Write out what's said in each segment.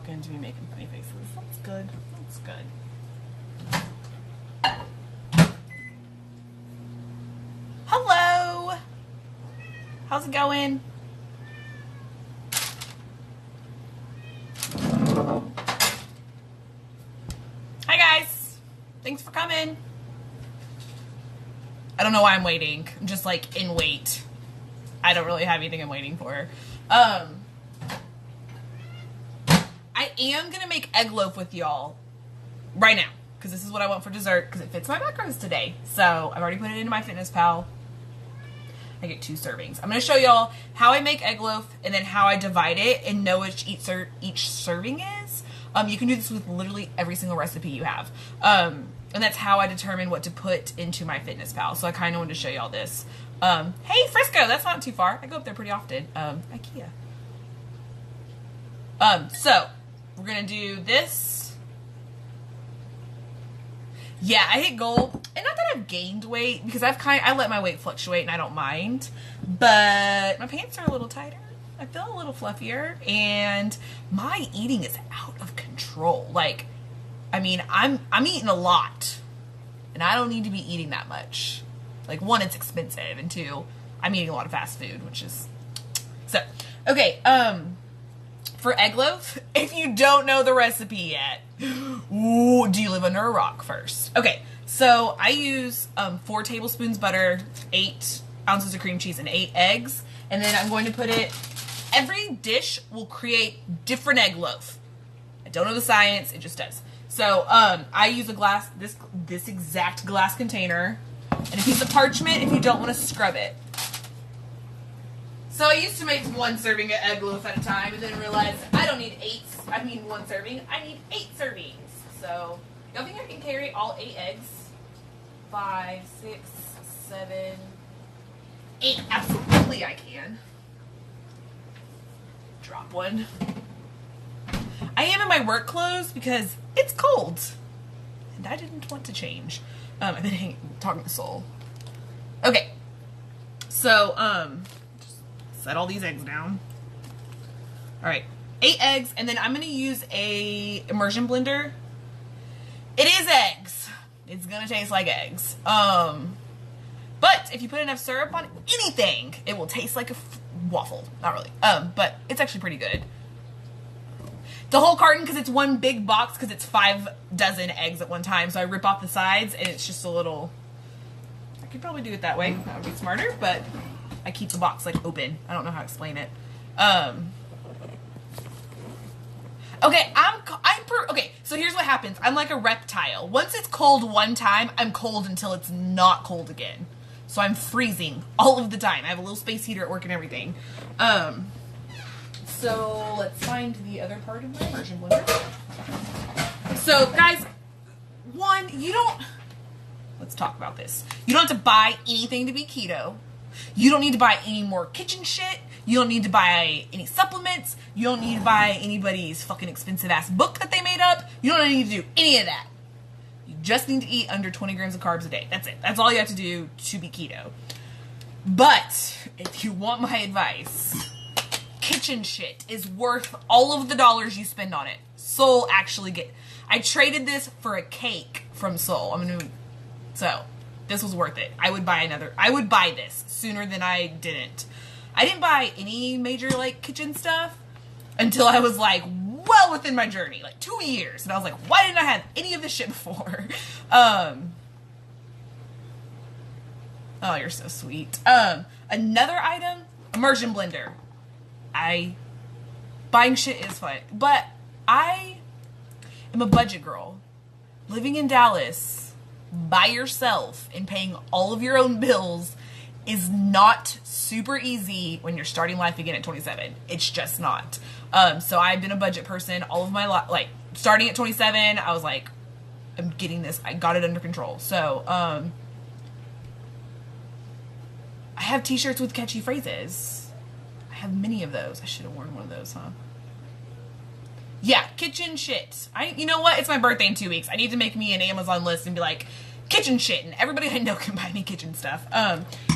talking to me making funny faces. That's good. That's good. Hello! How's it going? Hi guys! Thanks for coming. I don't know why I'm waiting. I'm just like in wait. I don't really have anything I'm waiting for. I am gonna make egg loaf with y'all right now because this is what I want for dessert because it fits my macros today. So I've already put it into my Fitness Pal. I get 2 servings. I'm gonna show y'all how I make egg loaf and then how I divide it and know which each serving is. You can do this with literally every single recipe you have. And that's how I determine what to put into my Fitness Pal. So I kind of wanted to show y'all this. Hey, Frisco, that's not too far. I go up there pretty often. IKEA. So we're gonna do this. Yeah, I hit goal, and not that I've gained weight because I let my weight fluctuate and I don't mind, but my pants are a little tighter. I feel a little fluffier, and my eating is out of control. Like, I mean, I'm eating a lot, and I don't need to be eating that much. Like, 1, it's expensive, and 2, I'm eating a lot of fast food, which is so okay. For egg loaf, if you don't know the recipe yet, ooh, do you live under a rock first? Okay, so I use 4 tablespoons butter, 8 ounces of cream cheese, and 8 eggs, and then I'm going to put it. Every dish will create different egg loaf. I don't know the science, it just does. So I use a glass, this exact glass container, and a piece of parchment if you don't want to scrub it. So I used to make 1 serving of egg loaf at a time and then realized I don't need 1 serving, I need 8 servings. So, y'all think I can carry all 8 eggs? 5, 6, 7, 8. Absolutely I can. Drop one. I am in my work clothes because it's cold. And I didn't want to change. I've been talking to Soul. Okay. So, set all these eggs down. All right, 8 eggs, and then I'm gonna use a immersion blender. It is eggs. It's gonna taste like eggs. But if you put enough syrup on anything, it will taste like a waffle. Not really. But it's actually pretty good. The whole carton, because it's 1 big box, because it's 5 dozen eggs at one time. So I rip off the sides, and it's just a little. I could probably do it that way. That would be smarter, but. I keep the box like open. I don't know how to explain it. Okay, okay, so here's what happens. I'm like a reptile. Once it's cold one time, I'm cold until it's not cold again. So I'm freezing all of the time. I have a little space heater at work and everything. So let's find the other part of my immersion blender. So guys, let's talk about this. You don't have to buy anything to be keto. You don't need to buy any more kitchen shit. You don't need to buy any supplements. You don't need to buy anybody's fucking expensive ass book that they made up. You don't need to do any of that. You just need to eat under 20 grams of carbs a day. That's it. That's all you have to do to be keto. But if you want my advice, kitchen shit is worth all of the dollars you spend on it. Soul I traded this for a cake from Soul. So this was worth it. I would buy this sooner than I didn't. I didn't buy any major like kitchen stuff until I was like well within my journey, like 2 years. And I was like, why didn't I have any of this shit before? Oh, you're so sweet. Another item, immersion blender. Buying shit is fun, but I am a budget girl. Living in Dallas by yourself and paying all of your own bills is not super easy when you're starting life again at 27. It's just not. So I've been a budget person all of my life. Like starting at 27, I was like, I'm getting this. I got it under control. So I have t-shirts with catchy phrases. I have many of those. I should have worn one of those, huh? Yeah, kitchen shit. You know what? It's my birthday in 2 weeks. I need to make me an Amazon list and be like, kitchen shit, and everybody I know can buy me kitchen stuff.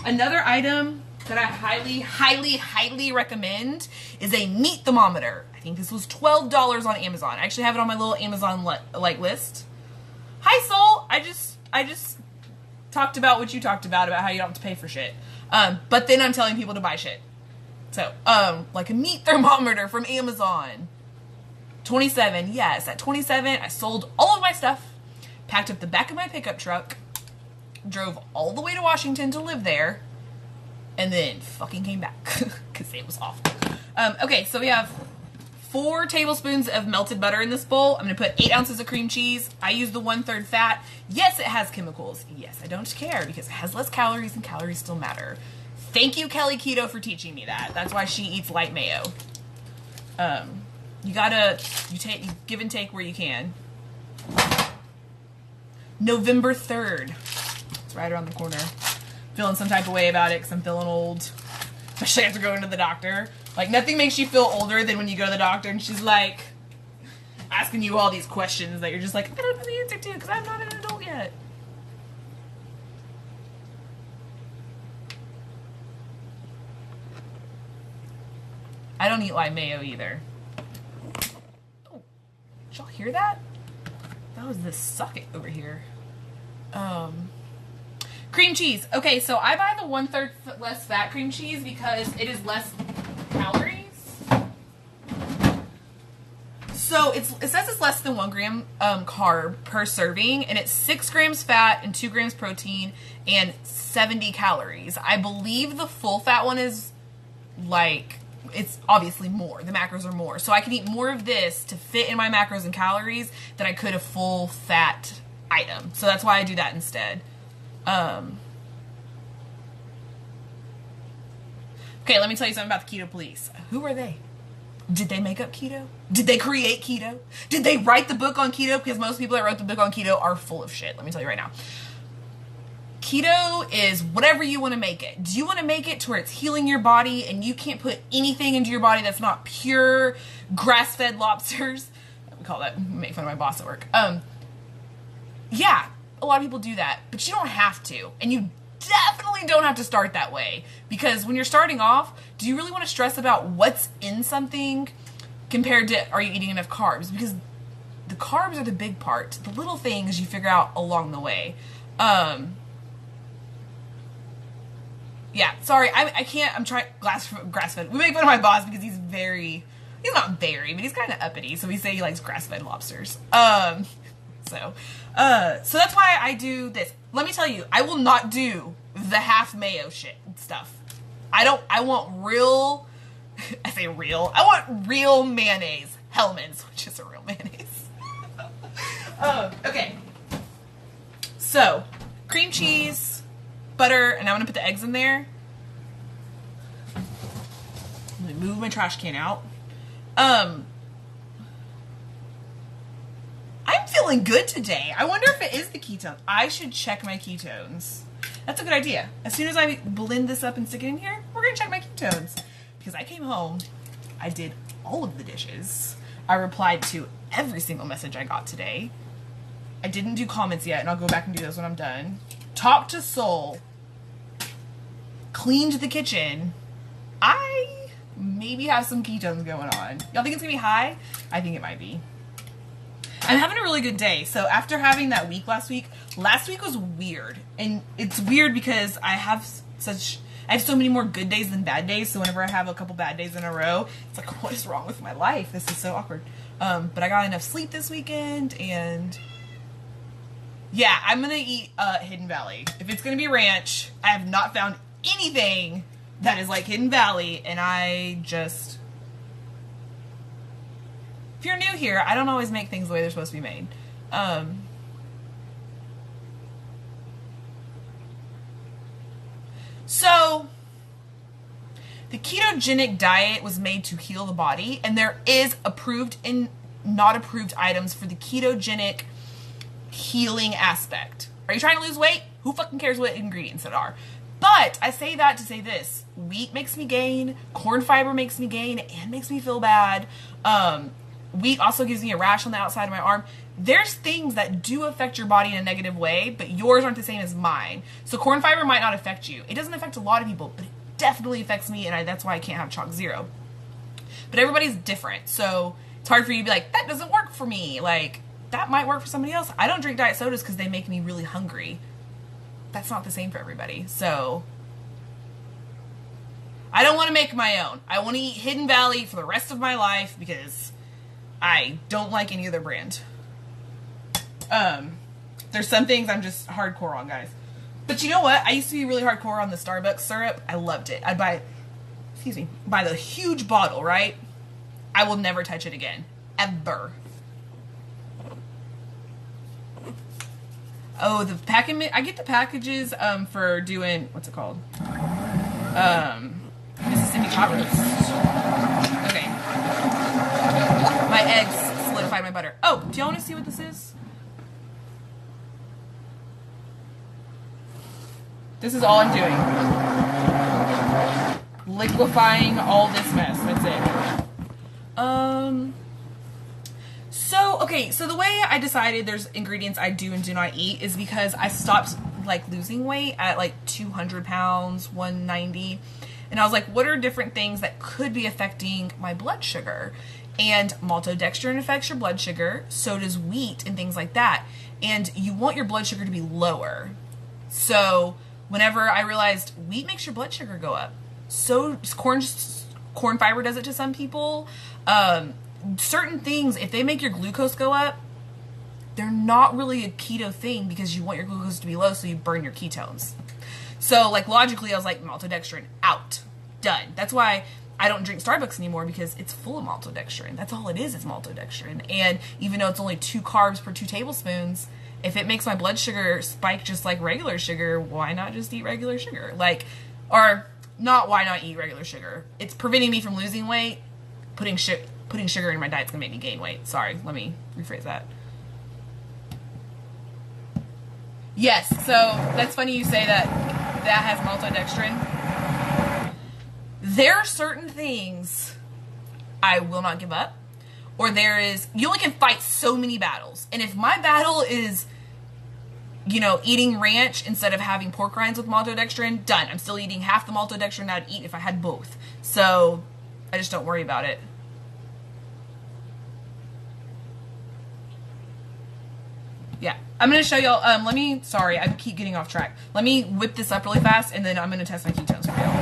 Another item that I highly, highly, highly recommend is a meat thermometer. I think this was $12 on Amazon. I actually have it on my little Amazon list. Hi, Soul. I just talked about what you talked about how you don't have to pay for shit. But then I'm telling people to buy shit. So, like a meat thermometer from Amazon. 27, yes. At 27, I sold all of my stuff, packed up the back of my pickup truck, drove all the way to Washington to live there, and then fucking came back because it was awful. Okay, so we have 4 tablespoons of melted butter in this bowl. I'm going to put 8 ounces of cream cheese. I use the 1/3 fat. Yes, it has chemicals. Yes, I don't care because it has less calories and calories still matter. Thank you, Kelly Keto, for teaching me that. That's why she eats light mayo. You give and take where you can. November 3rd. It's right around the corner. Feeling some type of way about it because I'm feeling old. Especially after going to the doctor. Like, nothing makes you feel older than when you go to the doctor and she's like asking you all these questions that you're just like, I don't know the answer to because I'm not an adult yet. I don't eat light mayo either. Oh, did y'all hear that? That was the socket over here. Cream cheese. Okay, so I buy the 1/3 less fat cream cheese because it is less calories. So it says it's less than 1 gram carb per serving, and it's 6 grams fat and 2 grams protein and 70 calories. I believe the full fat one is like, it's obviously more. The macros are more. So I can eat more of this to fit in my macros and calories than I could a full fat item. So that's why I do that instead. Okay, let me tell you something about the Keto Police. Who are they? Did they make up keto? Did they create keto? Did they write the book on keto? Because most people that wrote the book on keto are full of shit. Let me tell you right now. Keto is whatever you want to make it. Do you want to make it to where it's healing your body and you can't put anything into your body that's not pure grass-fed lobsters? We call that, make fun of my boss at work. Yeah, a lot of people do that, but you don't have to. And you definitely don't have to start that way. Because when you're starting off, do you really want to stress about what's in something compared to are you eating enough carbs? Because the carbs are the big part. The little things you figure out along the way. Yeah, sorry, I can't, I'm trying, grass-fed. We make fun of my boss because he's not very, but he's kind of uppity, so we say he likes grass-fed lobsters. So that's why I do this. Let me tell you, I will not do the half mayo shit stuff. I want real, I say real, I want real mayonnaise. Hellman's, which is a real mayonnaise. Okay. So, cream cheese, butter, and I'm gonna put the eggs in there. Let me move my trash can out. I'm feeling good today. I wonder if it is the ketones. I should check my ketones. That's a good idea. As soon as I blend this up and stick it in here, we're gonna check my ketones. Because I came home, I did all of the dishes. I replied to every single message I got today. I didn't do comments yet, and I'll go back and do those when I'm done. Talked to Soul. Cleaned the kitchen. I maybe have some ketones going on. Y'all think it's gonna be high? I think it might be. I'm having a really good day. So after having that week last week was weird. And it's weird because I have so many more good days than bad days. So whenever I have a couple bad days in a row, it's like, what is wrong with my life? This is so awkward. But I got enough sleep this weekend, and yeah, I'm gonna eat Hidden Valley. If it's gonna be ranch, I have not found anything that is like Hidden Valley, and if you're new here, I don't always make things the way they're supposed to be made. So, the ketogenic diet was made to heal the body, and there is approved and not approved items for the ketogenic healing aspect. Are you trying to lose weight? Who fucking cares what ingredients it are? But I say that to say this. Wheat makes me gain, corn fiber makes me gain, and makes me feel bad. Wheat also gives me a rash on the outside of my arm. There's things that do affect your body in a negative way, but yours aren't the same as mine. So corn fiber might not affect you. It doesn't affect a lot of people, but it definitely affects me, and that's why I can't have chalk zero. But everybody's different, so it's hard for you to be like, that doesn't work for me. Like, that might work for somebody else. I don't drink diet sodas because they make me really hungry. That's not the same for everybody. So I don't want to make my own. I want to eat Hidden Valley for the rest of my life because I don't like any other brand. There's some things I'm just hardcore on, guys. But you know what? I used to be really hardcore on the Starbucks syrup. I loved it. I'd buy the huge bottle, right? I will never touch it again. Ever. Oh, the packing, I get the packages for doing, what's it called? Mississippi hot roast. Okay. My eggs solidified my butter. Oh, do y'all want to see what this is? This is all I'm doing. Liquefying all this mess. That's it. So the way I decided there's ingredients I do and do not eat is because I stopped like losing weight at like 200 pounds, 190. And I was like, what are different things that could be affecting my blood sugar? And maltodextrin affects your blood sugar. So does wheat and things like that. And you want your blood sugar to be lower. So whenever I realized wheat makes your blood sugar go up. So corn fiber does it to some people. Certain things, if they make your glucose go up, they're not really a keto thing because you want your glucose to be low so you burn your ketones. So like logically I was like, maltodextrin out, done. That's why I don't drink Starbucks anymore because it's full of maltodextrin. That's all it is maltodextrin. And even though it's only 2 carbs per 2 tablespoons, if it makes my blood sugar spike just like regular sugar, why not just eat regular sugar? Like, or not why not eat regular sugar? It's preventing me from losing weight. Putting sugar in my diet is going to make me gain weight. Sorry, let me rephrase that. Yes, so that's funny you say that has maltodextrin. There are certain things I will not give up. Or you only can fight so many battles. And if my battle is, eating ranch instead of having pork rinds with maltodextrin, done. I'm still eating half the maltodextrin I'd eat if I had both. So I just don't worry about it. Yeah, I'm going to show y'all, sorry, I keep getting off track. Let me whip this up really fast, and then I'm going to test my ketones for y'all.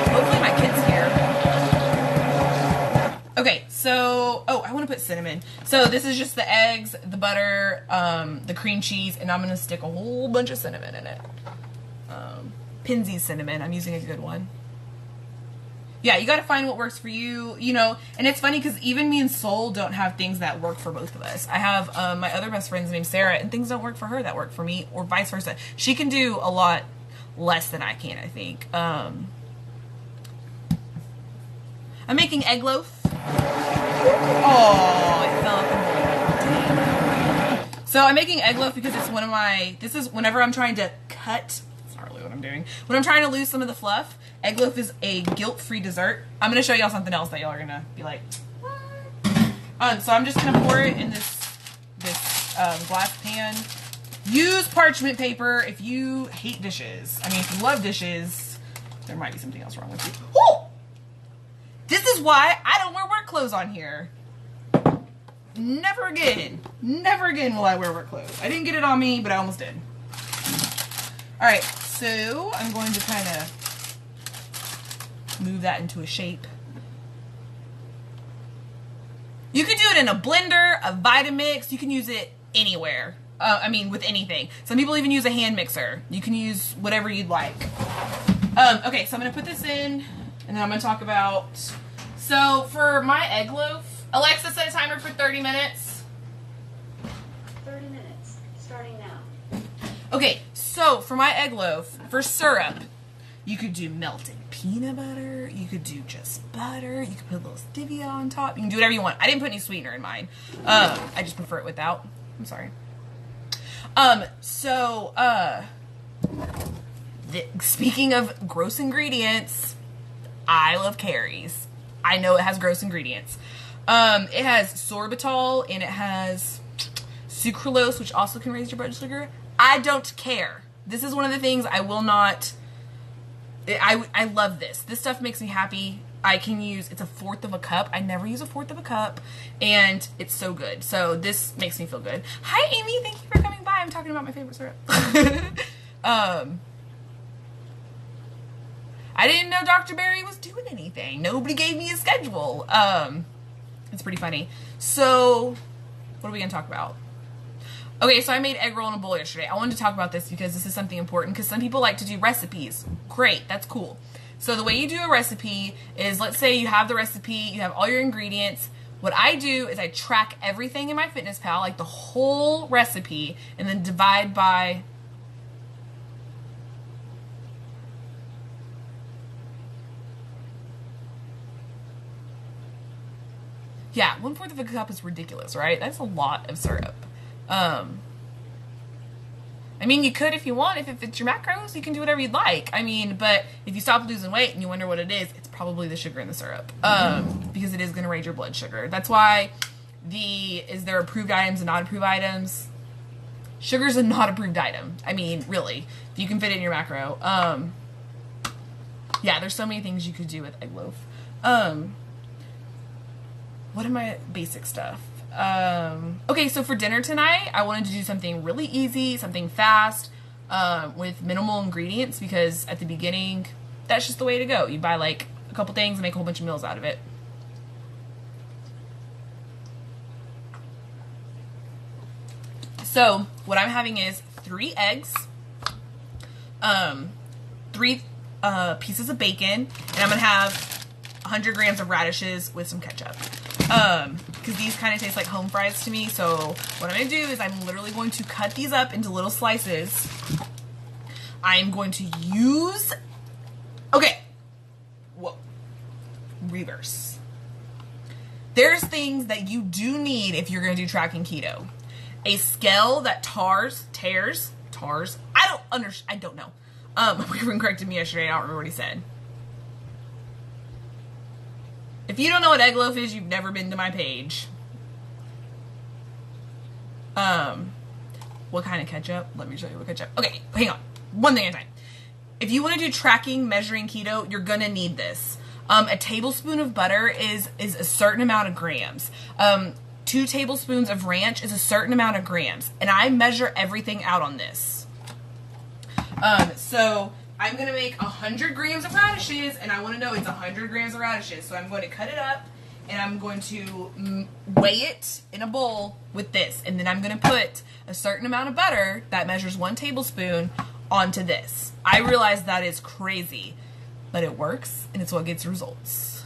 Hopefully my kid's here. Okay, so, I want to put cinnamon. So this is just the eggs, the butter, the cream cheese, and I'm going to stick a whole bunch of cinnamon in it. Pinsy's cinnamon, I'm using a good one. Yeah, you got to find what works for you, and it's funny because even me and Soul don't have things that work for both of us. I have my other best friend's named Sarah, and things don't work for her that work for me, or vice versa. She can do a lot less than I can, I think. I'm making egg loaf. Oh, it fell out the mold. So I'm making egg loaf because it's this is whenever I'm trying to cut, that's not really what I'm doing. When I'm trying to lose some of the fluff, egg loaf is a guilt-free dessert. I'm going to show y'all something else that y'all are going to be like, what? So I'm just going to pour it in this glass pan. Use parchment paper if you hate dishes. I mean, if you love dishes, there might be something else wrong with you. Oh! This is why I don't wear work clothes on here. Never again. Never again will I wear work clothes. I didn't get it on me, but I almost did. Alright, so I'm going to kind of move that into a shape. You can do it in a blender, a Vitamix. You can use it anywhere. With anything. Some people even use a hand mixer. You can use whatever you'd like. Okay, so I'm going to put this in, and then I'm going to talk about... So, for my egg loaf, Alexa, set a timer for 30 minutes. 30 minutes, starting now. Okay, so for my egg loaf, for syrup, you could do melted peanut butter. You could do just butter. You could put a little stevia on top. You can do whatever you want. I didn't put any sweetener in mine. I just prefer it without. I'm sorry. Speaking of gross ingredients, I love Carrie's. I know it has gross ingredients. It has sorbitol and it has sucralose, which also can raise your blood sugar. I don't care. This is one of the things I will not, I love this. This stuff makes me happy. I can use, it's a fourth of a cup. I never use a fourth of a cup, and it's so good. So this makes me feel good. Hi, Amy. Thank you for coming by. I'm talking about my favorite syrup. I didn't know Dr. Berry was doing anything. Nobody gave me a schedule. It's pretty funny. So what are we going to talk about? Okay, so I made egg roll in a bowl yesterday. I wanted to talk about this because this is something important, because some people like to do recipes. Great, that's cool. So the way you do a recipe is, let's say you have the recipe, you have all your ingredients. What I do is I track everything in my FitnessPal, like the whole recipe, and then divide by... Yeah, 1/4 of a cup is ridiculous, right? That's a lot of syrup. I mean, you could if you want. If it fits your macros, you can do whatever you'd like. I mean, but if you stop losing weight and you wonder what it is, it's probably the sugar in the syrup. Because it is going to raise your blood sugar. That's why is there approved items and not approved items? Sugar's a not approved item. I mean, really. If you can fit it in your macro. Yeah, there's so many things you could do with egg loaf. What are my basic stuff? Okay, so for dinner tonight, I wanted to do something really easy, something fast, with minimal ingredients, because at the beginning, that's just the way to go. You buy like a couple things and make a whole bunch of meals out of it. So what I'm having is 3 eggs, 3 pieces of bacon, and I'm gonna have 100 grams of radishes with some ketchup. Because these kind of taste like home fries to me. So what I'm going to do is I'm literally going to cut these up into little slices. I'm going to use... Okay. Whoa. Reverse. There's things that you do need if you're going to do tracking keto. A scale that tears. I don't know. My boyfriend corrected me yesterday. I don't remember what he said. If you don't know what egg loaf is, you've never been to my page. What kind of ketchup? Let me show you what ketchup. Okay, hang on. One thing at a time. If you want to do tracking, measuring keto, you're gonna need this. A tablespoon of butter is a certain amount of grams. 2 tablespoons of ranch is a certain amount of grams. And I measure everything out on this. So I'm going to make 100 grams of radishes, and I want to know it's 100 grams of radishes. So I'm going to cut it up, and I'm going to weigh it in a bowl with this. And then I'm going to put a certain amount of butter that measures 1 tablespoon onto this. I realize that is crazy, but it works, and it's what gets results.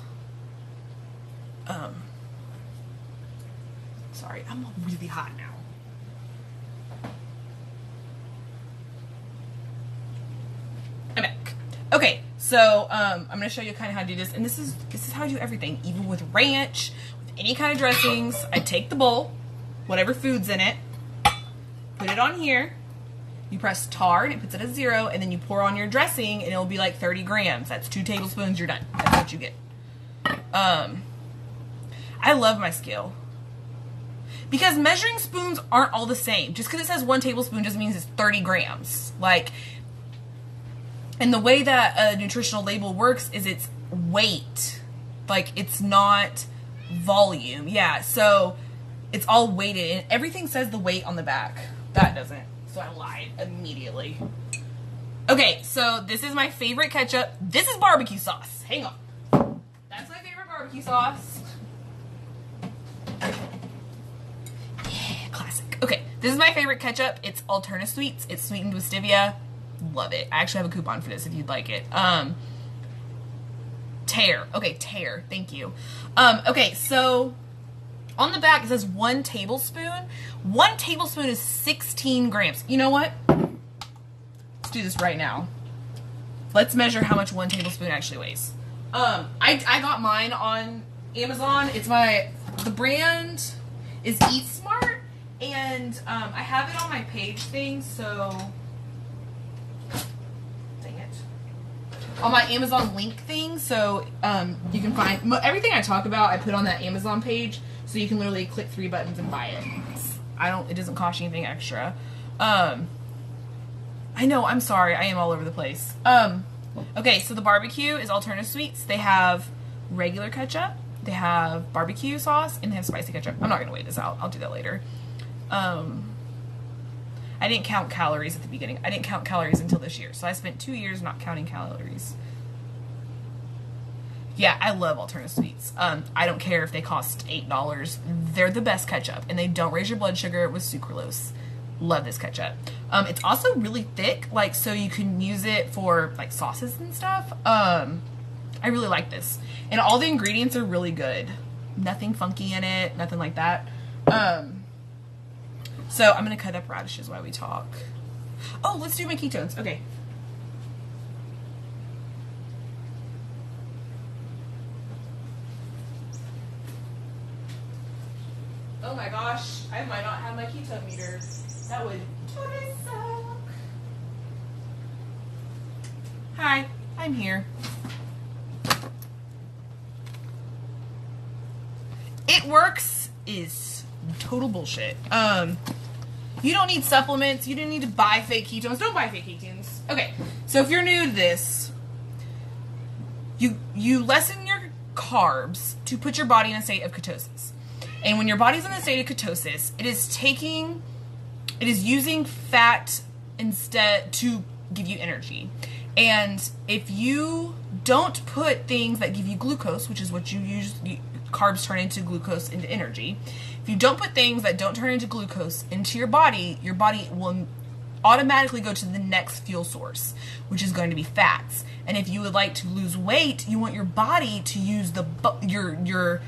Sorry, I'm really hot now. I'm back. Okay, so I'm gonna show you kind of how to do this, and this is how I do everything, even with ranch, with any kind of dressings. I take the bowl, whatever food's in it, put it on here. You press tar, and it puts it at 0, and then you pour on your dressing, and it'll be like 30 grams. That's 2 tablespoons. You're done. That's what you get. I love my scale. Because measuring spoons aren't all the same. Just because it says 1 tablespoon doesn't mean it's 30 grams. Like, and the way that a nutritional label works is it's weight. Like, it's not volume. Yeah, so it's all weighted. And everything says the weight on the back. That doesn't. So I lied immediately. Okay, so this is my favorite ketchup. This is barbecue sauce. Hang on. That's my favorite barbecue sauce. Classic. Okay, this is my favorite ketchup. It's Alterna Sweets. It's sweetened with stevia. Love it. I actually have a coupon for this if you'd like it. Tear. Okay, Tear. Thank you. Okay, so on the back it says 1 tablespoon. 1 tablespoon is 16 grams. You know what? Let's do this right now. Let's measure how much 1 tablespoon actually weighs. I got mine on Amazon. The brand is Eat Smart, and I have it on my page thing, so dang it. On my Amazon link thing, so you can find everything I talk about. I put on that Amazon page, so you can literally click 3 buttons and buy it. It doesn't cost you anything extra. I know, I'm sorry. I am all over the place. Okay, so the barbecue is alternative sweets. They have regular ketchup, they have barbecue sauce, and they have spicy ketchup. I'm not going to wait this out. I'll do that later. I didn't count calories at the beginning. I didn't count calories until this year. So I spent 2 years not counting calories. Yeah, I love alternative sweets. I don't care if they cost $8. They're the best ketchup, and they don't raise your blood sugar with sucralose. Love this ketchup. It's also really thick, like, so you can use it for like sauces and stuff. I really like this, and all the ingredients are really good. Nothing funky in it, nothing like that. So I'm gonna cut up radishes while we talk. Oh, let's do my ketones. Okay. Oh my gosh, I might not have my ketone meter. That would totally suck. Hi, I'm here. It works is total bullshit. You don't need supplements. You don't need to buy fake ketones. Don't buy fake ketones. Okay, so if you're new to this, you lessen your carbs to put your body in a state of ketosis. And when your body's in a state of ketosis, it is using fat instead to give you energy. And if you don't put things that give you glucose, which is what you use, carbs turn into glucose into energy. If you don't put things that don't turn into glucose into your body will automatically go to the next fuel source, which is going to be fats. And if you would like to lose weight, you want your body to use your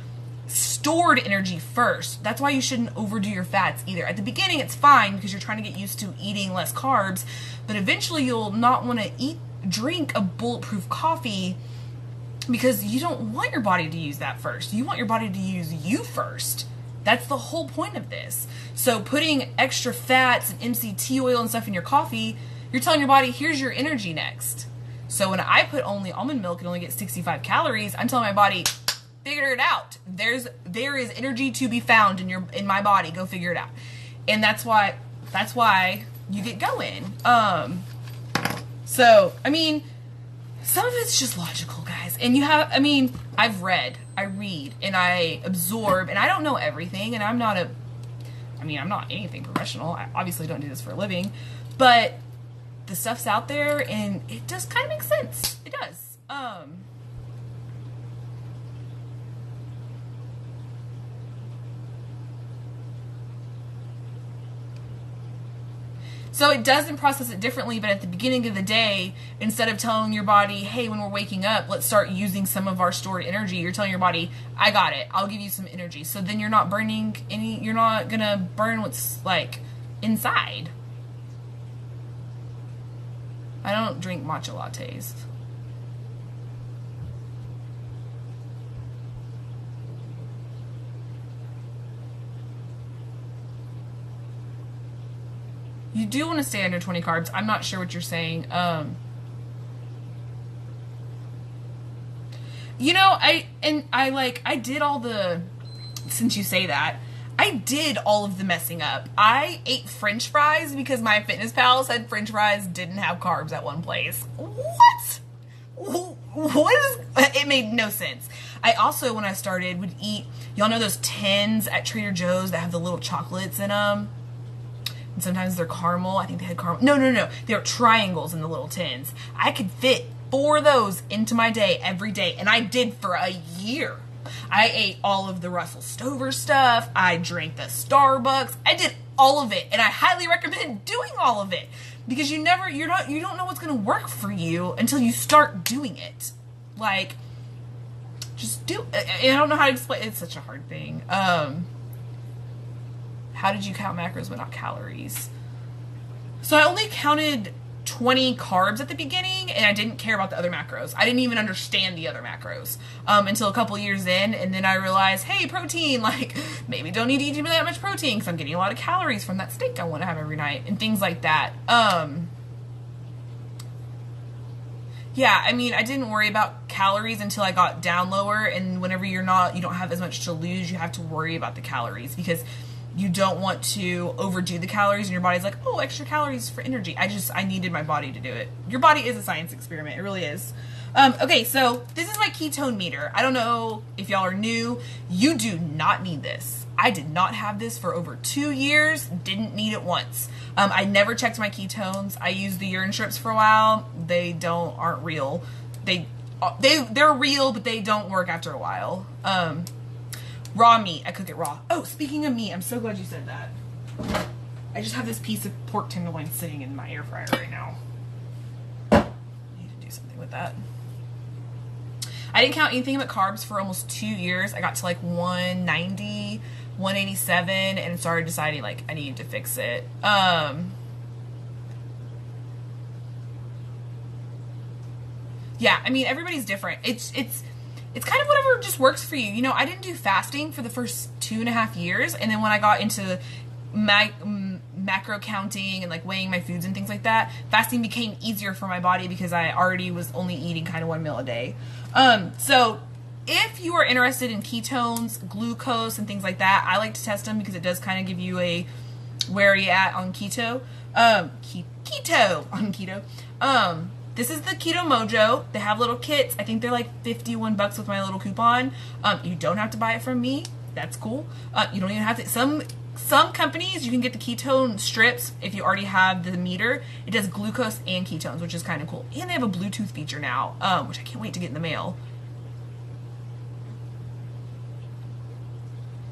stored energy first. That's why you shouldn't overdo your fats either. At the beginning, it's fine because you're trying to get used to eating less carbs, but eventually you'll not want to drink a bulletproof coffee because you don't want your body to use that first. You want your body to use you first. That's the whole point of this. So putting extra fats and MCT oil and stuff in your coffee, you're telling your body, here's your energy next. So when I put only almond milk and only get 65 calories, I'm telling my body, figure it out. There is energy to be found in my body. Go figure it out. And that's why you get going. So I mean, some of it's just logical, guys. And I read, and I absorb, and I don't know everything, and I'm not anything professional. I obviously don't do this for a living, but the stuff's out there, and it does kind of make sense. It does. So it doesn't process it differently, but at the beginning of the day, instead of telling your body, hey, when we're waking up, let's start using some of our stored energy, you're telling your body, I got it, I'll give you some energy. So then you're not gonna burn what's like inside. I don't drink matcha lattes. You do want to stay under 20 carbs. I'm not sure what you're saying. I did all the, since you say that, I did all of the messing up. I ate French fries because my Fitness Pal said French fries didn't have carbs at one place. What? It made no sense. I also, when I started, would eat, y'all know those tins at Trader Joe's that have the little chocolates in them? And sometimes they're caramel. I think they had caramel. No. They're triangles in the little tins. I could fit 4 of those into my day every day, and I did for a year. I ate all of the Russell Stover stuff. I drank the Starbucks. I did all of it, and I highly recommend doing all of it because you don't know what's going to work for you until you start doing it. Like, just do it. I don't know how to explain. It's such a hard thing. How did you count macros but not calories? So I only counted 20 carbs at the beginning, and I didn't care about the other macros. I didn't even understand the other macros until a couple years in, and then I realized, hey, protein, like, maybe don't need to eat that much protein because I'm getting a lot of calories from that steak I want to have every night, and things like that. Yeah, I didn't worry about calories until I got down lower, and whenever you don't have as much to lose, you have to worry about the calories because You don't want to overdo the calories, and your body's like, oh, extra calories for energy. I needed my body to do it. Your body is a science experiment. It really is. Okay, so this is my ketone meter. I don't know if y'all are new. You do not need this. I did not have this for over 2 years. Didn't need it once. I never checked my ketones. I used the urine strips for a while. They aren't real. They're real, but they don't work after a while. Raw meat. I cook it raw. Oh, speaking of meat, I'm so glad you said that. I just have this piece of pork tenderloin sitting in my air fryer right now. I need to do something with that. I didn't count anything but carbs for almost 2 years. I got to like 190, 187, and started deciding like I needed to fix it. Yeah, I mean, everybody's different. It's kind of whatever just works for you. You know, I didn't do fasting for the first 2.5 years, and then when I got into macro counting and like weighing my foods and things like that, fasting became easier for my body because I already was only eating kind of 1 meal a day. So if you are interested in ketones, glucose, and things like that, I like to test them because it does kind of give you a where are you at on keto. Keto on keto. This is the Keto Mojo. They have little kits. I think they're like $51 with my little coupon. You don't have to buy it from me. That's cool. You don't even have to. Some companies, you can get the ketone strips if you already have the meter. It does glucose and ketones, which is kind of cool. And they have a Bluetooth feature now, which I can't wait to get in the mail.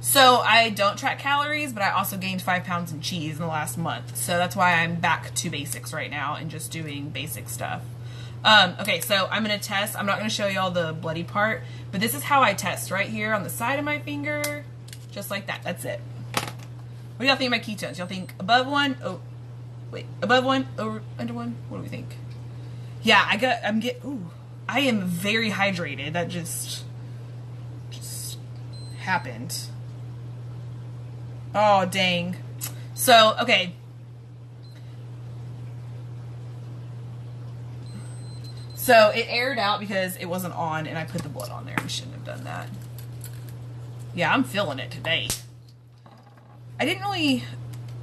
So I don't track calories, but I also gained 5 pounds in cheese in the last month. So that's why I'm back to basics right now and just doing basic stuff. Okay, so I'm going to test. I'm not going to show you all the bloody part, but this is how I test right here on the side of my finger. Just like that. That's it. What do y'all think of my ketones? Y'all think above 1? Oh, wait. Above 1? Over, under 1? What do we think? Yeah, I am very hydrated. That just happened. Oh, dang. So, okay. So, it aired out because it wasn't on, and I put the blood on there. We shouldn't have done that. Yeah, I'm feeling it today. I didn't really...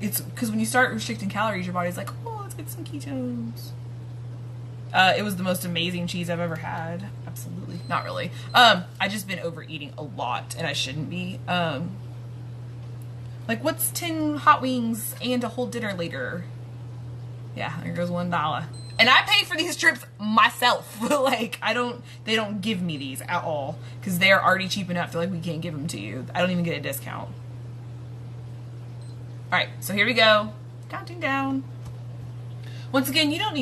It's because when you start restricting calories, your body's like, oh, let's get some ketones. It was the most amazing cheese I've ever had. Absolutely. Not really. I just been overeating a lot, and I shouldn't be. Like, what's 10 hot wings and a whole dinner later? Yeah, there goes $1. And I pay for these strips myself. Like, they don't give me these at all. Because they're already cheap enough. They're like, we can't give them to you. I don't even get a discount. Alright, so here we go. Counting down. Once again, you don't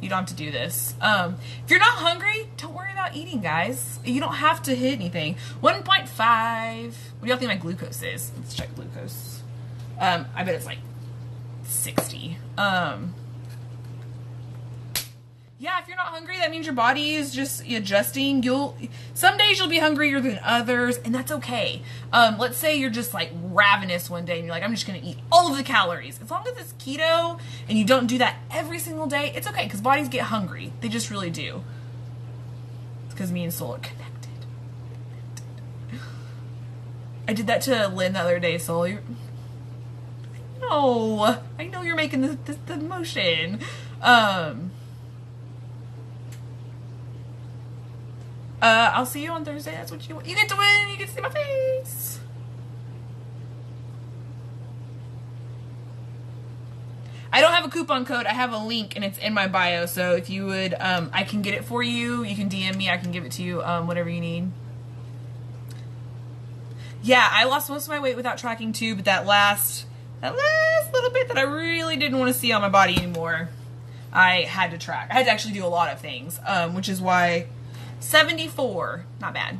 have to do this. If you're not hungry, don't worry about eating, guys. You don't have to hit anything. 1.5. What do y'all think my glucose is? Let's check glucose. I bet it's like 60. Yeah, if you're not hungry, that means your body is just adjusting. Some days you'll be hungrier than others, and that's okay. Let's say you're just like ravenous one day and you're like, I'm just gonna eat all of the calories. As long as it's keto and you don't do that every single day, it's okay, because bodies get hungry. They just really do. It's because me and Soul are connected. I did that to Lynn the other day, Soul. I know you're making the motion. I'll see you on Thursday. That's what you want. You get to win. You get to see my face. I don't have a coupon code. I have a link, and it's in my bio. So if you would, I can get it for you. You can DM me. I can give it to you. Whatever you need. Yeah, I lost most of my weight without tracking too, but that last little bit that I really didn't want to see on my body anymore, I had to track. I had to actually do a lot of things, which is why 74, not bad.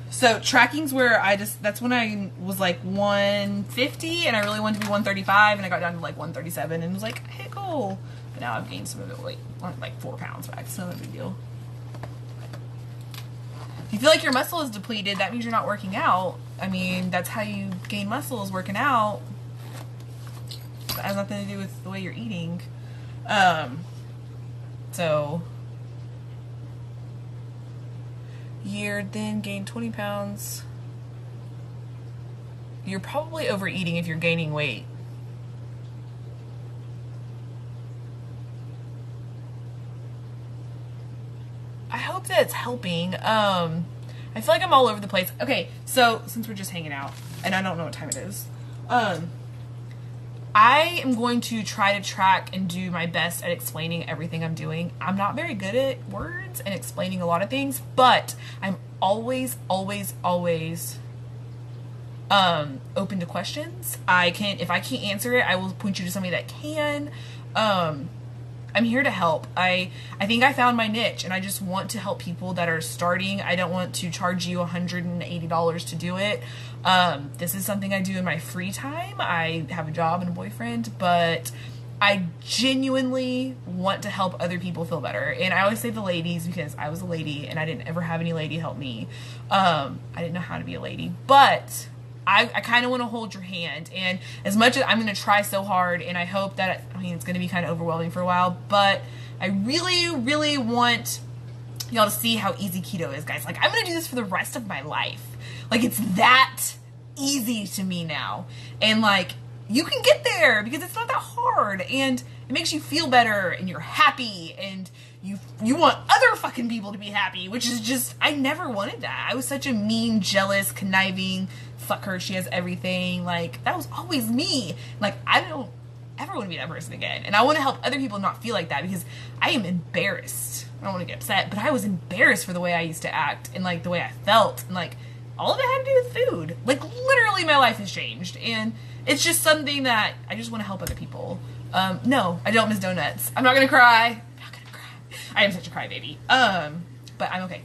So tracking's where that's when I was like 150 and I really wanted to be 135 and I got down to like 137 and was like, hey, goal. But now I've gained some of it weight, like 4 pounds back. It's not a big deal. If you feel like your muscle is depleted, that means you're not working out. I mean, that's how you gain muscle, is working out. It has nothing to do with the way you're eating. So year then gained 20 pounds. you're probably overeating if you're gaining weight. I hope that it's helping. I feel like I'm all over the place. Okay, so since we're just hanging out, and I don't know what time it is, I am going to try to track and do my best at explaining everything I'm doing. I'm not very good at words and explaining a lot of things, but I'm always open to questions. If I can't answer it, I will point you to somebody that can. I'm here to help. I think I found my niche, and I just want to help people that are starting. I don't want to charge you $180 to do it. This is something I do in my free time. I have a job and a boyfriend, but I genuinely want to help other people feel better. And I always say the ladies because I was a lady and I didn't ever have any lady help me. I didn't know how to be a lady, but I kind of want to hold your hand. And as much as I'm going to try so hard, and I hope that, it's going to be kind of overwhelming for a while, but I really want y'all to see how easy keto is, guys. Like, I'm going to do this for the rest of my life. Like, it's that easy to me now. And like, you can get there because it's not that hard, and it makes you feel better, and you're happy, and you want other fucking people to be happy, which is just, I never wanted that. I was such a mean, jealous, conniving, fuck her, she has everything. Like, that was always me. Like, I don't ever want to be that person again. And I want to help other people not feel like that, because I am embarrassed. I don't want to get upset, but I was embarrassed for the way I used to act, and like the way I felt, and like all of it had to do with food. Like, literally my life has changed, and it's just something that I just want to help other people. No, I don't miss donuts. I'm not gonna cry. I'm not gonna cry. I am such a crybaby. But I'm okay.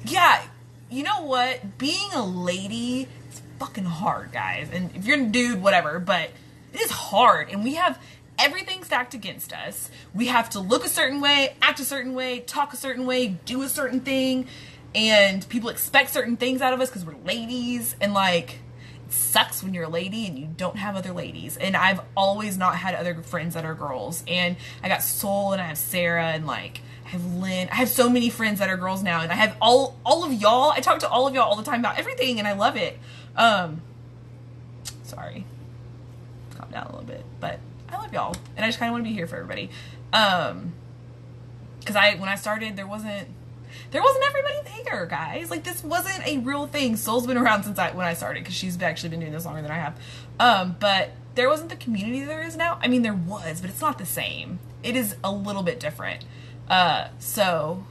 Yeah, you know what? Being a lady is fucking hard, guys. And if you're a dude, whatever, but it is hard. And we have everything stacked against us. We have to look a certain way, act a certain way, talk a certain way, do a certain thing. And people expect certain things out of us because we're ladies. And like, it sucks when you're a lady and you don't have other ladies. And I've always not had other friends that are girls. And I got Soul, and I have Sarah, and like, I have Lynn. I have so many friends that are girls now, and I have all of y'all. I talk to all of y'all all the time about everything, and I love it. Sorry, calm down a little bit, but I love y'all, and I just kind of want to be here for everybody. Because when I started, there wasn't everybody there, guys. Like, this wasn't a real thing. Soul's been around since when I started, because she's actually been doing this longer than I have. But there wasn't the community there is now. I mean, there was, but it's not the same. It is a little bit different. So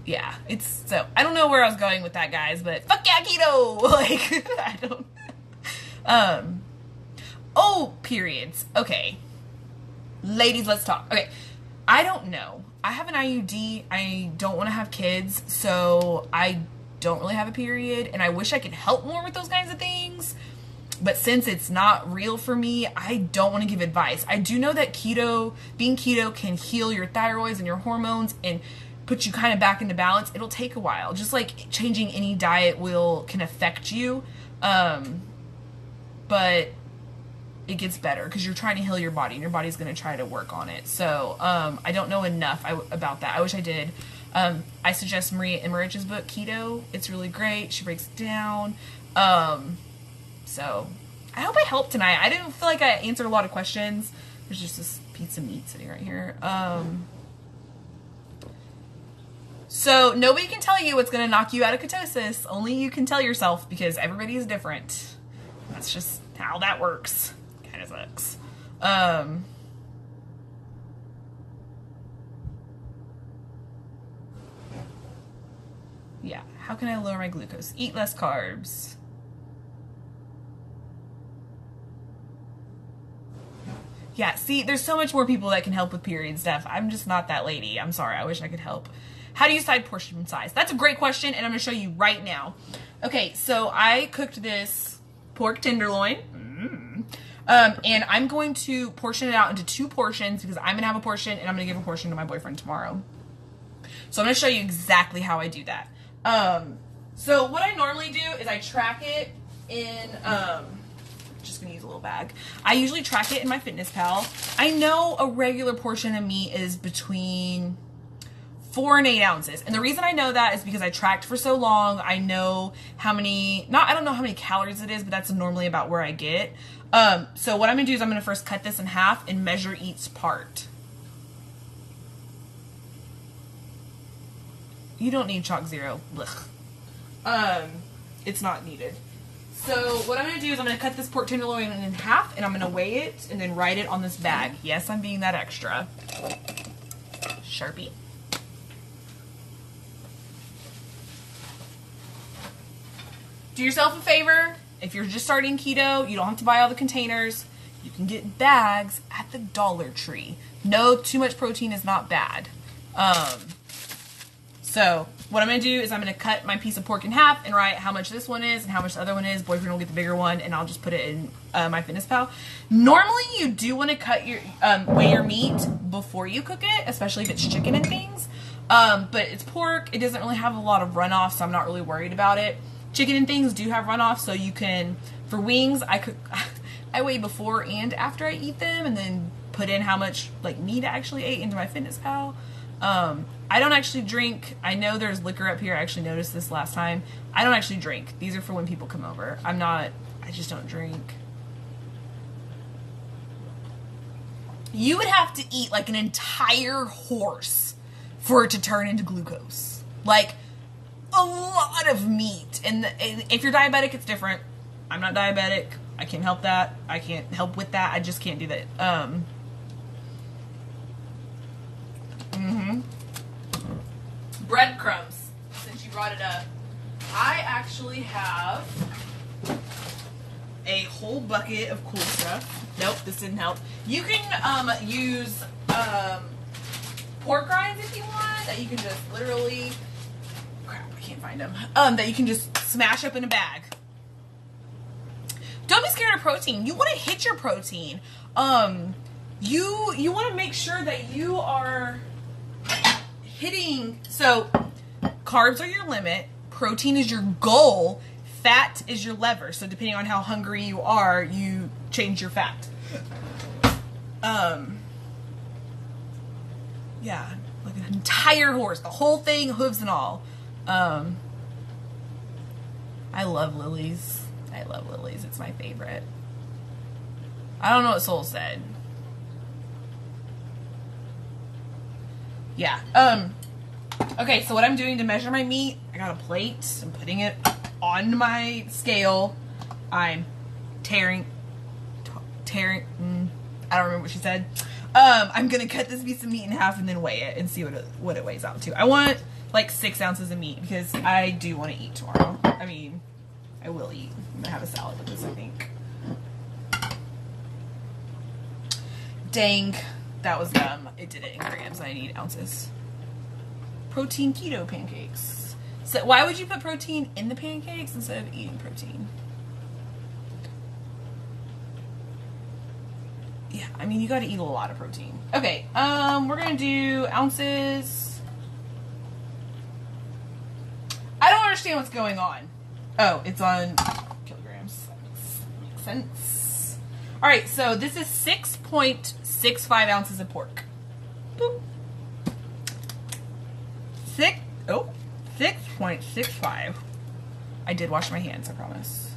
yeah, I don't know where I was going with that, guys, but fuck yeah, keto! Like, I don't, oh, periods. Okay. Ladies, let's talk. Okay. I don't know. I have an IUD. I don't want to have kids, so I don't really have a period, and I wish I could help more with those kinds of things. But since it's not real for me, I don't want to give advice. I do know that being keto can heal your thyroids and your hormones and put you kind of back into balance. It'll take a while. Just like changing any diet can affect you. But it gets better because you're trying to heal your body, and your body's going to try to work on it. So I don't know enough about that. I wish I did. I suggest Maria Emmerich's book, Keto. It's really great. She breaks it down. So I hope I helped tonight. I didn't feel like I answered a lot of questions. There's just this piece of meat sitting right here. So nobody can tell you what's going to knock you out of ketosis. Only you can tell yourself, because everybody is different. That's just how that works. Kind of sucks. Yeah. How can I lower my glucose? Eat less carbs. Yeah, see, there's so much more people that can help with period stuff. I'm just not that lady. I'm sorry. I wish I could help. How do you decide portion size? That's a great question, and I'm going to show you right now. Okay, so I cooked this pork tenderloin. And I'm going to portion it out into 2 portions, because I'm going to have a portion, and I'm going to give a portion to my boyfriend tomorrow. So I'm going to show you exactly how I do that. So what I normally do is I track it in... just gonna use a little bag. I usually track it in my Fitness Pal. I know a regular portion of meat is between 4 and 8 ounces. And the reason I know that is because I tracked for so long. I know how many, I don't know how many calories it is, but that's normally about where I get. So what I'm gonna do is I'm gonna first cut this in half and measure each part. You don't need chalk zero. Blech. It's not needed. So what I'm gonna do is I'm gonna cut this pork tenderloin in half and I'm gonna weigh it and then write it on this bag. Yes, I'm being that extra. Sharpie. Do yourself a favor. If you're just starting keto, you don't have to buy all the containers. You can get bags at the Dollar Tree. No, too much protein is not bad. So what I'm going to do is I'm going to cut my piece of pork in half and write how much this one is and how much the other one is. Boyfriend will get the bigger one, and I'll just put it in MyFitnessPal. Normally, you do want to cut your weigh your meat before you cook it, especially if it's chicken and things. But it's pork. It doesn't really have a lot of runoff, so I'm not really worried about it. Chicken and things do have runoff, so you can, for wings, I weigh before and after I eat them, and then put in how much like meat I actually ate into MyFitnessPal. I don't actually drink. I know there's liquor up here. I actually noticed this last time. I don't actually drink. These are for when people come over. I just don't drink. You would have to eat like an entire horse for it to turn into glucose. Like, a lot of meat. And if you're diabetic, it's different. I'm not diabetic. I can't help that. I can't help with that. I just can't do that. Breadcrumbs, since you brought it up. I actually have a whole bucket of cool stuff. Nope, this didn't help. You can use pork rinds if you want, that you can just literally, crap, I can't find them, that you can just smash up in a bag. Don't be scared of protein. You want to hit your protein. You want to make sure that you are hitting, so carbs are your limit, protein is your goal, fat is your lever. So depending on how hungry you are, you change your fat. Yeah, like an entire horse, the whole thing, hooves and all. I love lilies. I love lilies. It's my favorite. I don't know what Soul said. Yeah. Okay, so what I'm doing to measure my meat, I got a plate. I'm putting it on my scale. I'm tearing, I don't remember what she said. I'm gonna cut this piece of meat in half and then weigh it and see what it weighs out to. I want like 6 ounces of meat because I do want to eat tomorrow. I mean, I will eat. I'm gonna have a salad with this, I think. Dang, that was dumb. It did it in grams. I need ounces. Protein keto pancakes. So why would you put protein in the pancakes instead of eating protein? Yeah, I mean, you got to eat a lot of protein. Okay, we're gonna do ounces. I don't understand what's going on. Oh, it's on kilograms. That makes sense. All right, so this is 6.65 ounces of pork. Boop. 6.65. I did wash my hands, I promise.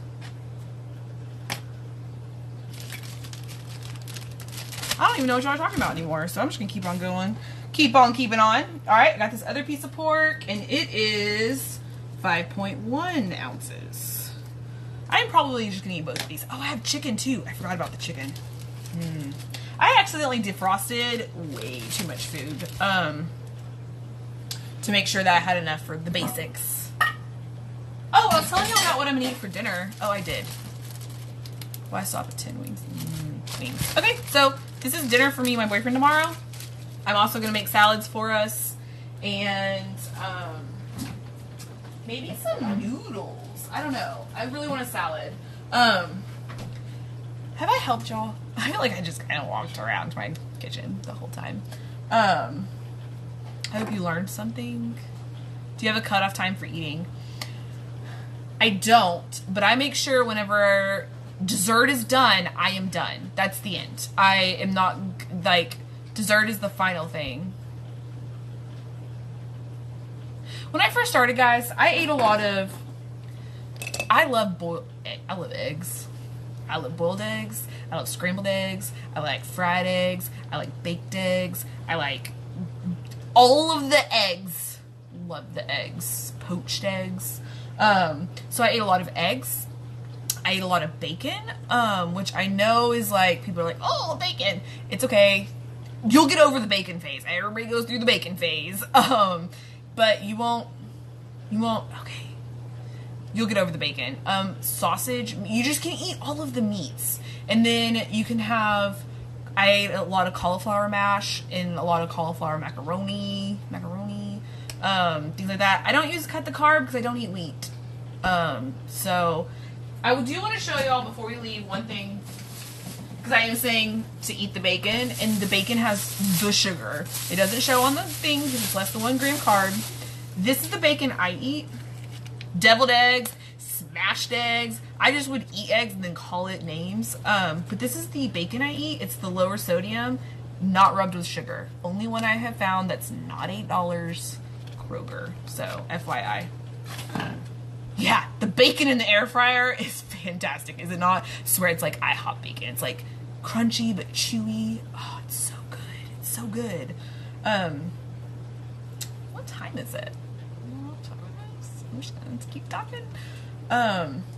I don't even know what y'all are talking about anymore, so I'm just gonna keep on going. Keep on keeping on. Alright, I got this other piece of pork, and it is 5.1 ounces. I'm probably just gonna eat both of these. Oh, I have chicken too. I forgot about the chicken. I accidentally defrosted way too much food. To make sure that I had enough for the basics. Oh, I was telling you about what I'm gonna eat for dinner. Oh, I did. Well, I stop at 10 wings. Wings. Okay, so this is dinner for me and my boyfriend tomorrow. I'm also gonna make salads for us. And maybe some noodles. I don't know. I really want a salad. Have I helped y'all? I feel like I just kind of walked around my kitchen the whole time. I hope you learned something. Do you have a cutoff time for eating? I don't, but I make sure whenever dessert is done, I am done. That's the end. I am not, like, dessert is the final thing. When I first started, guys, I ate a lot of, I love eggs. I love boiled eggs. I love scrambled eggs. I like fried eggs. I like baked eggs. I like all of the eggs. Love the eggs. Poached eggs. So I ate a lot of eggs. I ate a lot of bacon, which I know is like, people are like, oh, bacon. It's okay. You'll get over the bacon phase. Everybody goes through the bacon phase. But you won't, okay. You'll get over the bacon. Sausage, you just can eat all of the meats. And then you can have, I ate a lot of cauliflower mash and a lot of cauliflower macaroni, things like that. I don't use cut the carb because I don't eat wheat. So I do want to show y'all before we leave one thing, because I am saying to eat the bacon, and the bacon has the sugar. It doesn't show on the thing because it's less than 1 gram carb. This is the bacon I eat. Deviled eggs, smashed eggs. I just would eat eggs and then call it names. But this is the bacon I eat. It's the lower sodium, not rubbed with sugar. Only one I have found that's not $8 Kroger. So FYI. Yeah, the bacon in the air fryer is fantastic, is it not? I swear it's like IHOP bacon. It's like crunchy but chewy. Oh, it's so good. It's so good. What time is it? I'm just gonna keep talking. Do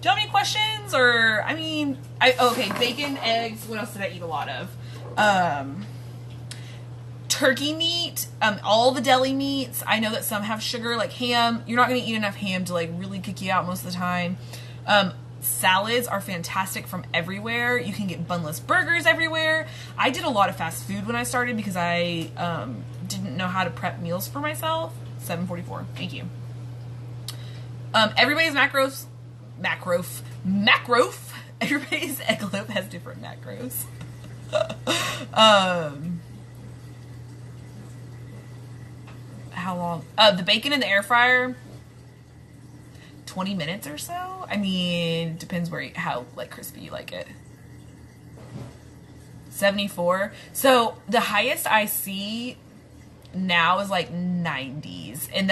you have any questions? Or, I mean, okay, bacon, eggs. What else did I eat a lot of? Turkey meat, all the deli meats. I know that some have sugar, like ham. You're not gonna eat enough ham to like really kick you out most of the time. Salads are fantastic from everywhere. You can get bunless burgers everywhere. I did a lot of fast food when I started because I didn't know how to prep meals for myself. 7:44. Thank you. Everybody's macros. Everybody's egg loaf has different macros. How long? The bacon in the air fryer, 20 minutes or so. I mean, depends how like crispy you like it. 74. So the highest I see now is like 90s, and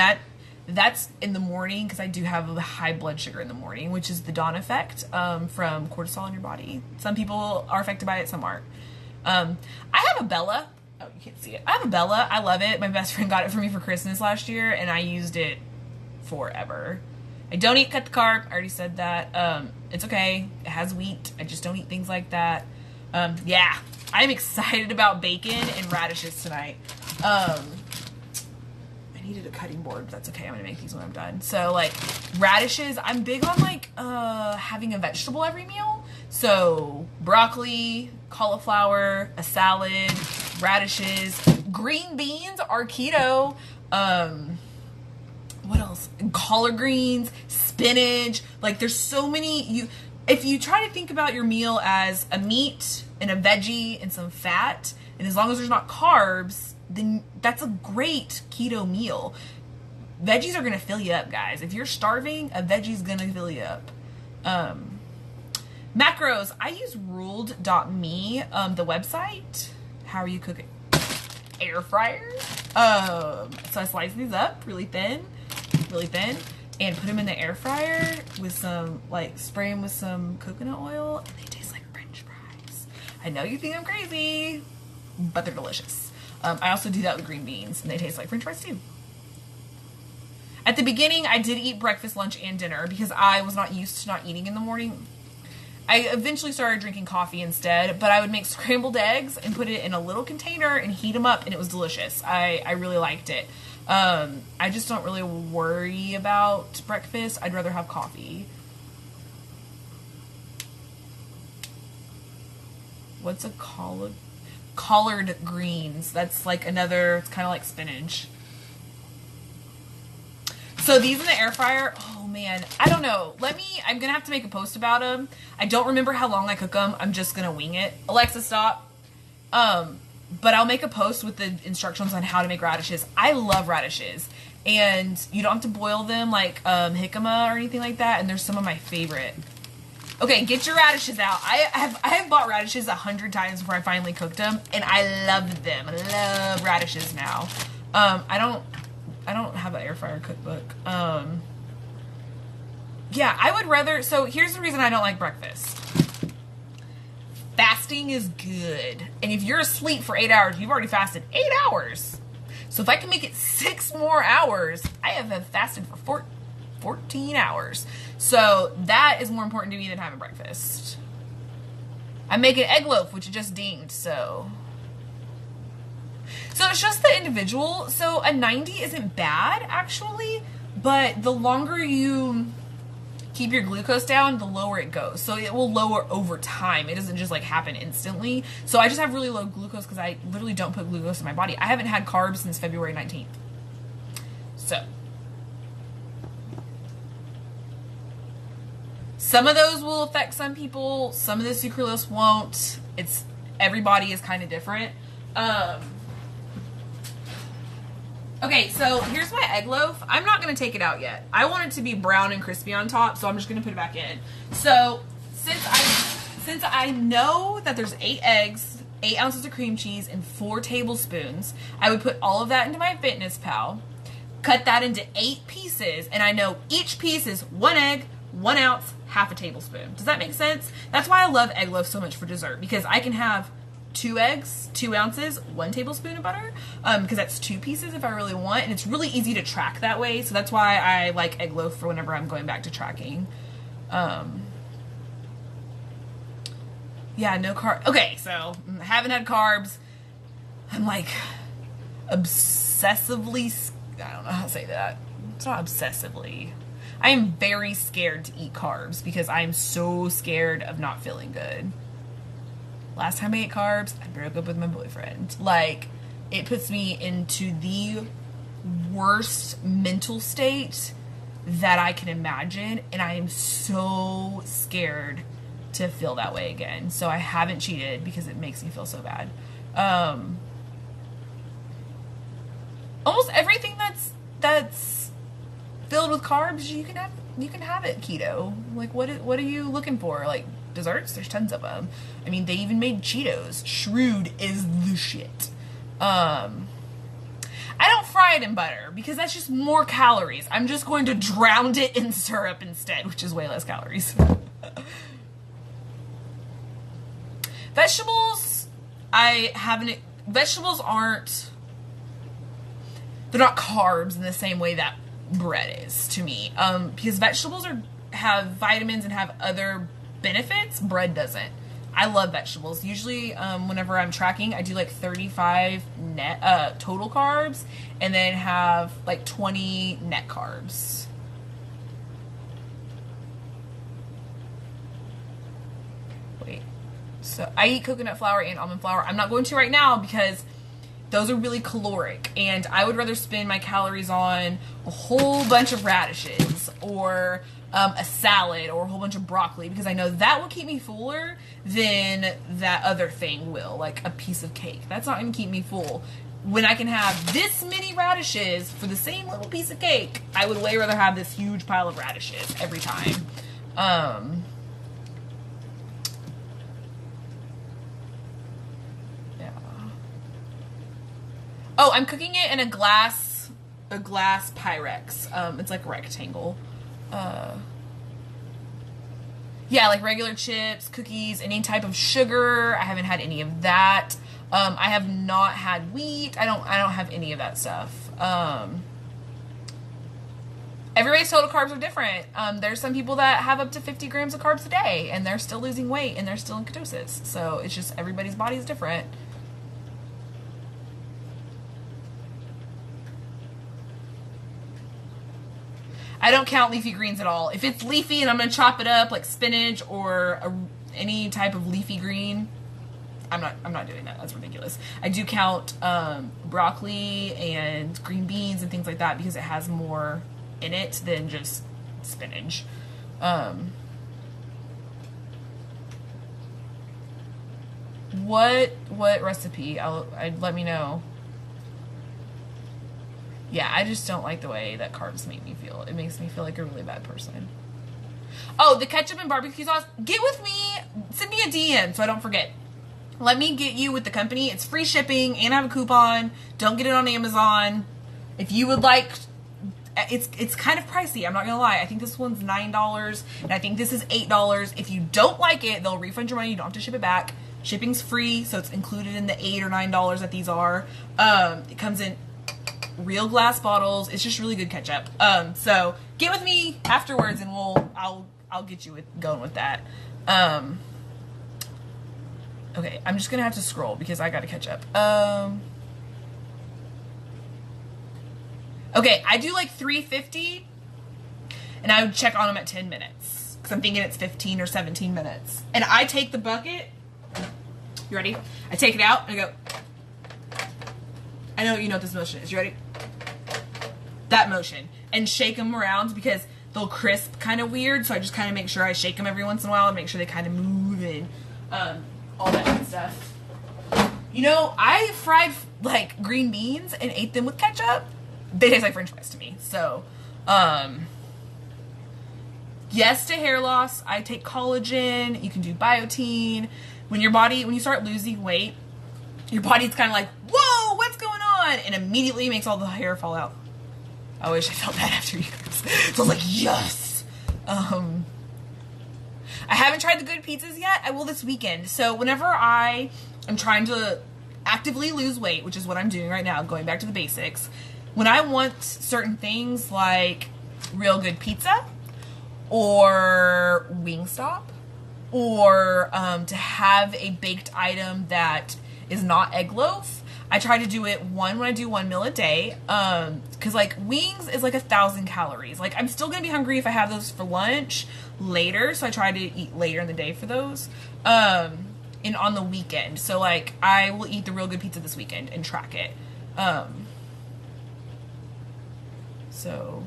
that's in the morning because I do have a high blood sugar in the morning, which is the dawn effect from cortisol in your body. Some people are affected by it, some aren't. I have a Bella. Oh, you can't see it. I have a Bella. I love it. My best friend got it for me for Christmas last year, and I used it forever. I don't eat cut the carb. I already said that. It's okay. It has wheat. I just don't eat things like that. Yeah, I'm excited about bacon and radishes tonight. Needed a cutting board, but that's okay. I'm gonna make these when I'm done. So like radishes, I'm big on like having a vegetable every meal. So broccoli, cauliflower, a salad, radishes, green beans are keto. What else? Collard greens, spinach. Like there's so many. If you try to think about your meal as a meat and a veggie and some fat, and as long as there's not carbs, then that's a great keto meal. Veggies are gonna fill you up, guys. If you're starving, a veggie's gonna fill you up. Macros, I use ruled.me, the website. How are you cooking? Air fryer. So I slice these up really thin, and put them in the air fryer with some, like, spray them with some coconut oil, and they taste like French fries. I know you think I'm crazy, but they're delicious. I also do that with green beans, and they taste like French fries too. At the beginning, I did eat breakfast, lunch, and dinner because I was not used to not eating in the morning. I eventually started drinking coffee instead, but I would make scrambled eggs and put it in a little container and heat them up, and it was delicious. I really liked it. I just don't really worry about breakfast. I'd rather have coffee. What's a collard greens? That's like another, it's kind of like spinach. So these in the air fryer, oh man, I don't know. I'm gonna have to make a post about them. I don't remember how long I cook them. I'm just gonna wing it. Alexa, stop. But I'll make a post with the instructions on how to make radishes. I love radishes, and you don't have to boil them like jicama or anything like that. And there's some of my favorite. Okay, get your radishes out. I have bought radishes 100 times before I finally cooked them, and I love them. I love radishes now. I don't have an air fryer cookbook. Yeah, I would rather, so here's the reason I don't like breakfast. Fasting is good. And if you're asleep for 8 hours, you've already fasted 8 hours. So if I can make it 6 more hours, I have fasted for 14 hours. So that is more important to me than having breakfast. I'm making egg loaf, which just dinged, so it's just the individual. So a 90 isn't bad, actually, but the longer you keep your glucose down, the lower it goes. So it will lower over time. It doesn't just like happen instantly. So I just have really low glucose because I literally don't put glucose in my body. I haven't had carbs since February 19th. So some of those will affect some people. Some of the sucralose won't. Everybody is kind of different. Okay, so here's my egg loaf. I'm not going to take it out yet. I want it to be brown and crispy on top, so I'm just going to put it back in. So since I know that there's 8 eggs, 8 ounces of cream cheese, and 4 tablespoons, I would put all of that into my Fitness Pal, cut that into 8 pieces, and I know each piece is 1 egg, 1 ounce, half a tablespoon. Does that make sense? That's why I love egg loaf so much for dessert, because I can have 2 eggs, 2 ounces, 1 tablespoon of butter, because that's 2 pieces if I really want, and it's really easy to track that way, so that's why I like egg loaf for whenever I'm going back to tracking. Yeah, no carb. Okay, so I haven't had carbs. I'm like obsessively, I don't know how to say that. It's not obsessively. I am very scared to eat carbs because I'm so scared of not feeling good. Last time I ate carbs, I broke up with my boyfriend. Like, it puts me into the worst mental state that I can imagine, and I am so scared to feel that way again. So I haven't cheated because it makes me feel so bad. Almost everything that's filled with carbs, you can have it keto. Like, what are you looking for? Like, desserts? There's tons of them. I mean, they even made Cheetos. Shrewd is the shit. I don't fry it in butter because that's just more calories. I'm just going to drown it in syrup instead, which is way less calories. Vegetables, vegetables they're not carbs in the same way that bread is to me. Because vegetables have vitamins and have other benefits. Bread doesn't. I love vegetables. Usually, whenever I'm tracking, I do like 35 net total carbs, and then have like 20 net carbs. Wait. So I eat coconut flour and almond flour. I'm not going to right now because those are really caloric, and I would rather spend my calories on a whole bunch of radishes or a salad or a whole bunch of broccoli, because I know that will keep me fuller than that other thing will, like a piece of cake. That's not going to keep me full. When I can have this many radishes for the same little piece of cake, I would way rather have this huge pile of radishes every time. Yeah. Oh, I'm cooking it in a glass Pyrex. It's like a rectangle. Yeah, like regular chips, cookies, any type of sugar. I haven't had any of that. I have not had wheat. I don't have any of that stuff. Everybody's total carbs are different. There's some people that have up to 50 grams of carbs a day, and they're still losing weight, and they're still in ketosis. So it's just everybody's body is different. I don't count leafy greens at all. If it's leafy and I'm going to chop it up like spinach or any type of leafy green, I'm not doing that. That's ridiculous. I do count broccoli and green beans and things like that because it has more in it than just spinach. What recipe? Let me know. Yeah, I just don't like the way that carbs make me feel. It makes me feel like a really bad person. Oh, the ketchup and barbecue sauce. Get with me. Send me a DM so I don't forget. Let me get you with the company. It's free shipping and I have a coupon. Don't get it on Amazon. If you would like, it's kind of pricey, I'm not gonna lie. I think this one's $9 and I think this is $8. If you don't like it, they'll refund your money. You don't have to ship it back. Shipping's free, so it's included in the $8 or $9 that these are. It comes in real glass bottles. It's just really good ketchup. So get with me afterwards and I'll get you going with that. Okay, I'm just gonna have to scroll because I gotta catch up. Okay, I do like 350 and I would check on them at 10 minutes because I'm thinking it's 15 or 17 minutes. And I take the bucket. You ready? I take it out and I go. I know you know what this motion is. You ready? That motion. And shake them around because they'll crisp kind of weird. So I just kind of make sure I shake them every once in a while and make sure they kind of move and all that good stuff. You know, I fried like green beans and ate them with ketchup. They taste like French fries to me. So, yes to hair loss. I take collagen. You can do biotin. When you start losing weight, your body's kind of like, whoa, what's going on? And immediately makes all the hair fall out. I wish I felt that after you guys. So I was like, yes. I haven't tried the good pizzas yet. I will this weekend. So whenever I am trying to actively lose weight, which is what I'm doing right now, going back to the basics, when I want certain things like real good pizza or Wingstop or to have a baked item that is not egg loaf, I try to do it when I do 1 meal a day. Cause like wings is like 1,000 calories. Like I'm still gonna be hungry if I have those for lunch later. So I try to eat later in the day for those. And on the weekend. So like I will eat the real good pizza this weekend and track it. So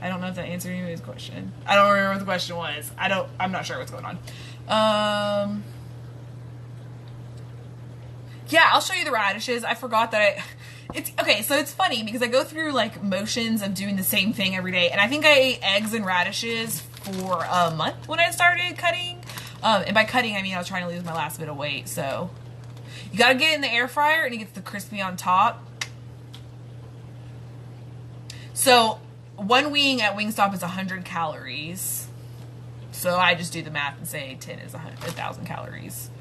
I don't know if that answered anybody's question. I don't remember what the question was. I'm not sure what's going on. Yeah, I'll show you the radishes. I forgot that it's okay. So it's funny because I go through like motions of doing the same thing every day. And I think I ate eggs and radishes for a month when I started cutting. And by cutting, I mean I was trying to lose my last bit of weight. So you got to get it in the air fryer and it gets the crispy on top. So one wing at Wingstop is 100 calories. So I just do the math and say 10 is 1,000 calories.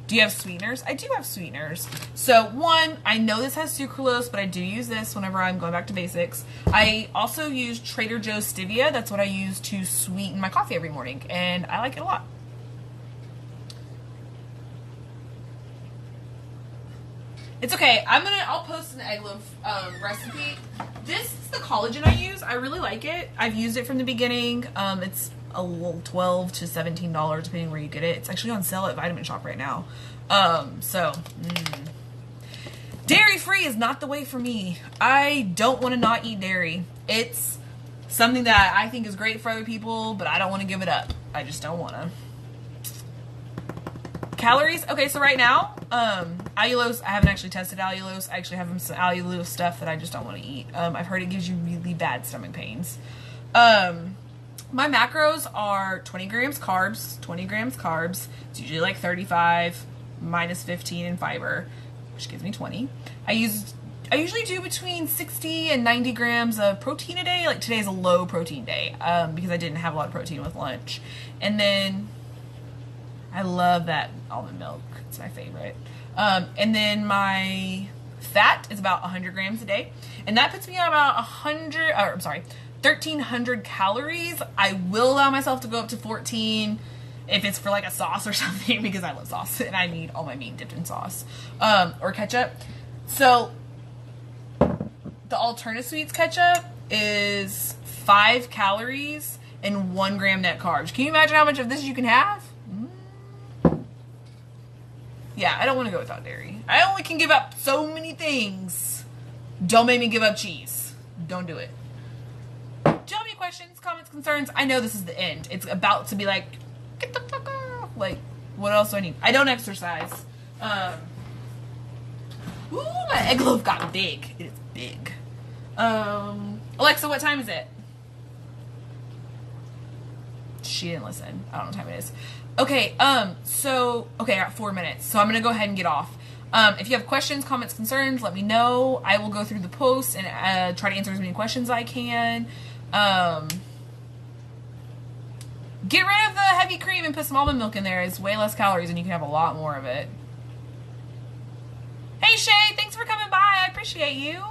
Do you have sweeteners? I do have sweeteners. So one, I know this has sucralose, but I do use this whenever I'm going back to basics. I also use Trader Joe's stevia. That's what I use to sweeten my coffee every morning, and I like it a lot. It's okay. I'll post an egg loaf recipe. This is the collagen I use. I really like it. I've used it from the beginning. It's a little $12 to $17 depending where you get it. It's actually on sale at Vitamin Shop right now. Dairy free is not the way for me. I don't want to not eat dairy. It's something that I think is great for other people, but I don't want to give it up. I just don't want to. Calories. Okay, so right now, allulose, I haven't actually tested allulose. I actually have some allulose stuff that I just don't want to eat. I've heard it gives you really bad stomach pains. My macros are 20 grams carbs. It's usually like 35 minus 15 in fiber, which gives me 20. I usually do between 60 and 90 grams of protein a day. Like today's a low protein day, because I didn't have a lot of protein with lunch. And then I love that almond milk. It's my favorite. And then my fat is about 100 grams a day. And that puts me at about 1,300 calories. I will allow myself to go up to 14 if it's for like a sauce or something, because I love sauce and I need all my meat dipped in sauce, or ketchup. So the Alterna Sweets ketchup is 5 calories and 1 gram net carbs. Can you imagine how much of this you can have? Yeah, I don't want to go without dairy. I only can give up so many things. Don't make me give up cheese. Don't do it. Do you have any questions, comments, concerns? I know this is the end. It's about to be like, get the fuck off. Like, what else do I need? I don't exercise. Ooh, my egg loaf got big. It is big. Alexa, what time is it? She didn't listen. I don't know what time it is. Okay, I got 4 minutes. So I'm going to go ahead and get off. If you have questions, comments, concerns, let me know. I will go through the posts and try to answer as many questions as I can. Get rid of the heavy cream and put some almond milk in there. It's way less calories and you can have a lot more of it. Hey Shay, thanks for coming by. I appreciate you.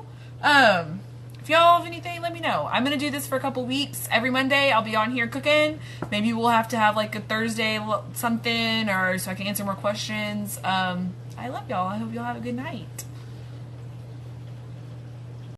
If y'all have anything, let me know. I'm going to do this for a couple weeks. Every Monday, I'll be on here cooking. Maybe we'll have to have like a Thursday something or so I can answer more questions. I love y'all. I hope y'all have a good night.